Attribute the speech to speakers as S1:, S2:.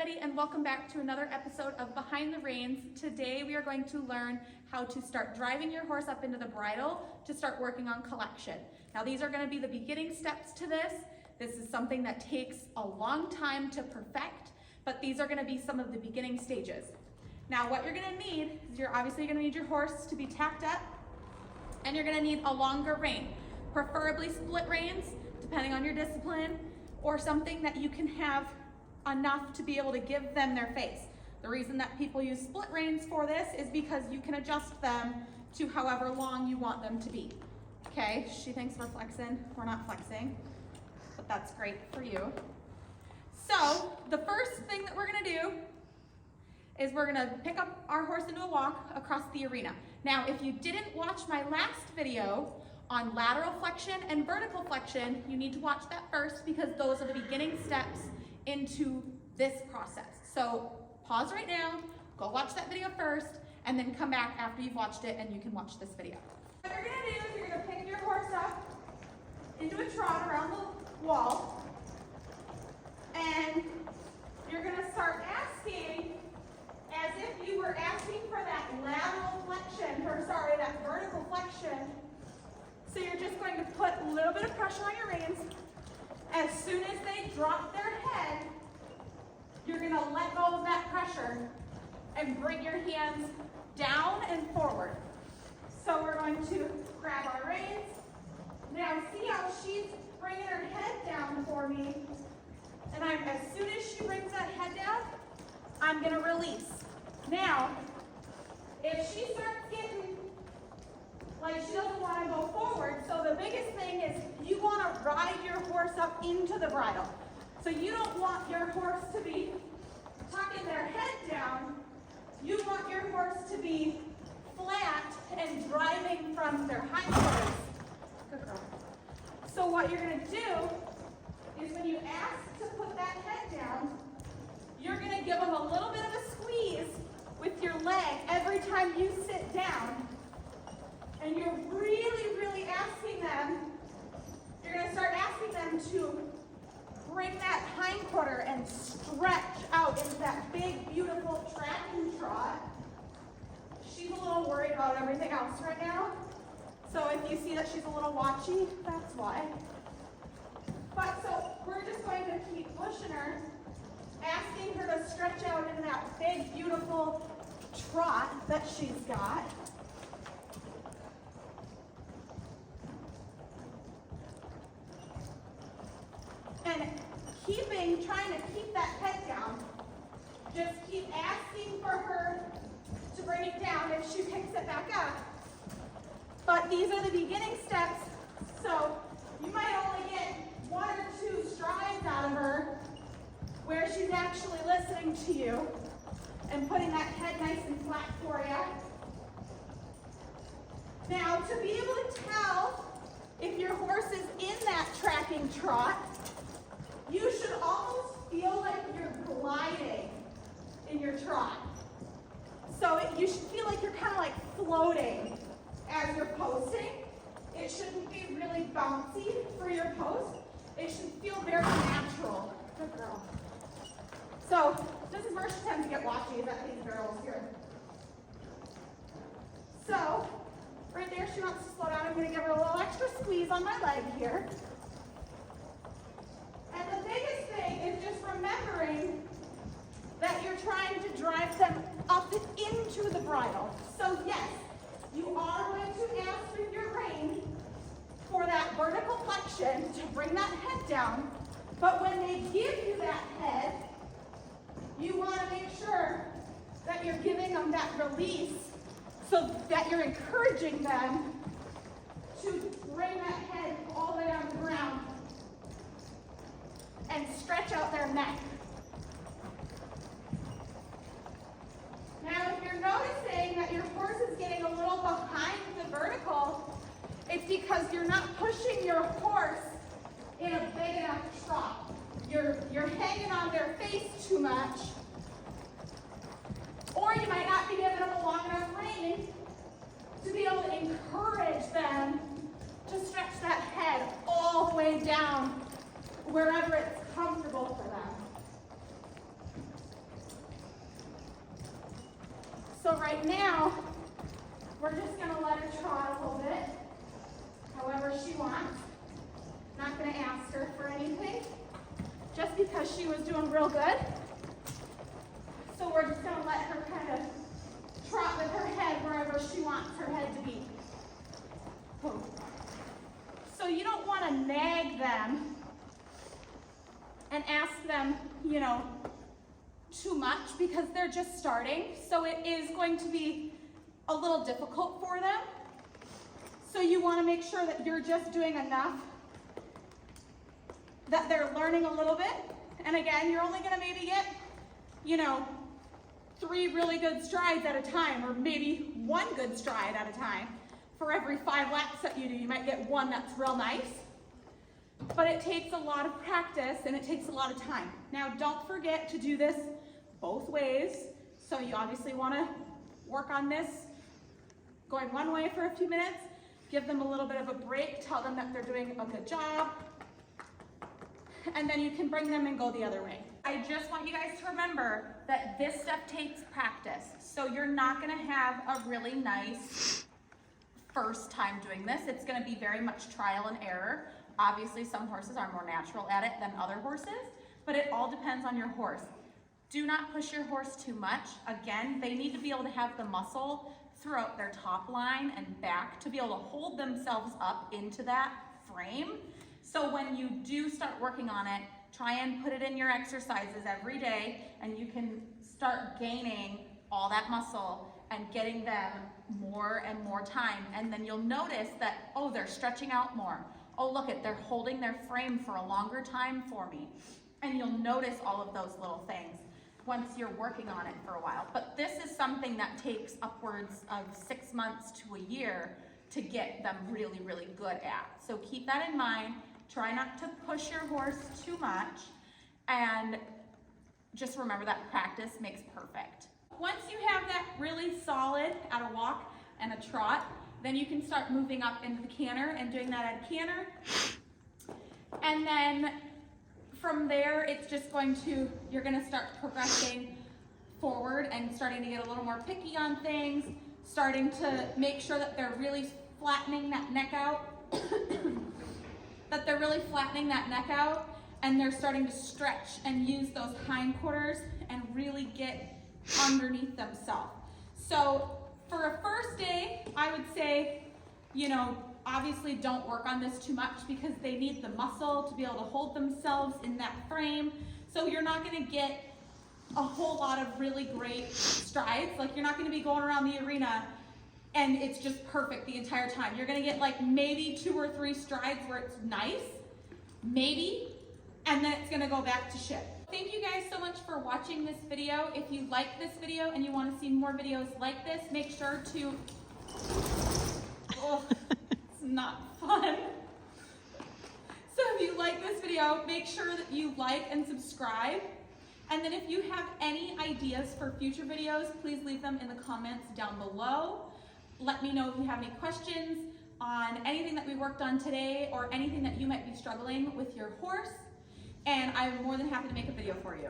S1: everybody, and welcome back to another episode of Behind the Reins. Today we are going to learn how to start driving your horse up into the bridle to start working on collection. Now these are going to be the beginning steps to this. This is something that takes a long time to perfect, but these are going to be some of the beginning stages. Now what you're going to need is you're obviously going to need your horse to be tacked up, and you're going to need a longer rein, preferably split reins, depending on your discipline, or something that you can have enough to be able to give them their face. The reason that people use split reins for this is because you can adjust them to however long you want them to be. Okay, she thinks we're flexing. We're not flexing, but that's great for you. So the first thing that we're gonna do is we're gonna pick up our horse into a walk across the arena. Now, if you didn't watch my last video on lateral flexion and vertical flexion, you need to watch that first because those are the beginning steps into this process. So pause right now, go watch that video first, and then come back after you've watched it and you can watch this video. What you're gonna do is you're gonna pick your horse up into a trot around the wall, and you're gonna start asking as if you were asking for that lateral flexion, or sorry, that vertical flexion. So you're just going to put a little bit of pressure on your reins. As soon as they drop their head, you're going to let go of that pressure and bring your hands down and forward. So we're going to grab our reins. Now see how she's bringing her head down for me. And as soon as she brings that head down, I'm going to release. Now, if she starts getting like she doesn't want to go forward, so the biggest thing is you want to ride your horse up into the bridle. So you don't want your horse to be tucking their head down. You want your horse to be flat and driving from their hindquarters. Good girl. So what you're going to do is when you ask to put that head down, you're going to give them a little bit of a squeeze with your leg every time you sit down. And you're really, really asking them, you're going to start asking them to bring that hindquarter and stretch out into that big, beautiful tracking trot. She's a little worried about everything else right now. So if you see that she's a little watchy, that's why. But so we're just going to keep pushing her, asking her to stretch out into that big, beautiful trot that she's got. And trying to keep that head down. Just keep asking for her to bring it down if she picks it back up. But these are the beginning steps, so you might only get 1 or 2 strides out of her where she's actually listening to you and putting that head nice and flat for you. Now, to be able to tell if your horse is in that tracking trot, you should almost feel like you're gliding in your trot. So you should feel like you're kind of like floating as you're posting. It shouldn't be really bouncy for your post. It should feel very natural. Good girl. So this is where she tends to get watchy, is at these barrels here. So right there, she wants to slow down. I'm going to give her a little extra squeeze on my leg here. And the biggest thing is just remembering that you're trying to drive them up into the bridle. So yes, you are going to ask with your rein for that vertical flexion to bring that head down. But when they give you that head, you want to make sure that you're giving them that release so that you're encouraging them to bring that head all the way down the ground and stretch out their neck. Now, if you're noticing that your horse is getting a little behind the vertical, it's because you're not pushing your horse in a big enough trot. You're hanging on their face too much, or you might not be giving them a long enough rein to be able to encourage them to stretch that head all the way down wherever it's comfortable for them. So right now, we're just gonna let her trot a little bit, however she wants. Not gonna ask her for anything, just because she was doing real good. So we're just gonna let her kind of trot with her head wherever she wants her head to be. So you don't want to nag them and ask them, you know, too much because they're just starting. So it is going to be a little difficult for them. So you want to make sure that you're just doing enough that they're learning a little bit. And again, you're only going to maybe get, you know, 3 really good strides at a time, or maybe 1 good stride at a time. For every 5 laps that you do, you might get 1 that's real nice. But it takes a lot of practice and it takes a lot of time. Now, don't forget to do this both ways. So you obviously want to work on this going one way for a few minutes, give them a little bit of a break, tell them that they're doing a good job, and then you can bring them and go the other way. I just want you guys to remember that this stuff takes practice. So you're not going to have a really nice first time doing this. It's going to be very much trial and error. Obviously, some horses are more natural at it than other horses, but it all depends on your horse. Do not push your horse too much. Again, they need to be able to have the muscle throughout their top line and back to be able to hold themselves up into that frame. So when you do start working on it, try and put it in your exercises every day, and you can start gaining all that muscle and getting them more and more time. And then you'll notice that, oh, they're stretching out more. Oh, look it, they're holding their frame for a longer time for me. And you'll notice all of those little things once you're working on it for a while. But this is something that takes upwards of 6 months to a year to get them really, really good at. So keep that in mind. Try not to push your horse too much, and just remember that practice makes perfect. Once you have that really solid at a walk and a trot, then you can start moving up into the canter and doing that at a canter. And then from there, it's just going to, you're gonna start progressing forward and starting to get a little more picky on things, starting to make sure that they're really flattening that neck out. And they're starting to stretch and use those hindquarters and really get underneath themselves. So for a first day, I would say, you know, obviously don't work on this too much because they need the muscle to be able to hold themselves in that frame. So you're not going to get a whole lot of really great strides. Like, you're not going to be going around the arena and it's just perfect the entire time. You're going to get like maybe 2 or 3 strides where it's nice, maybe, and then it's going to go back to shit. Thank you guys so much for watching this video. If you like this video and you want to see more videos like this, make sure to, oh, it's not fun. So if you like this video, make sure that you like and subscribe. And then if you have any ideas for future videos, please leave them in the comments down below. Let me know if you have any questions on anything that we worked on today or anything that you might be struggling with your horse. And I'm more than happy to make a video for you.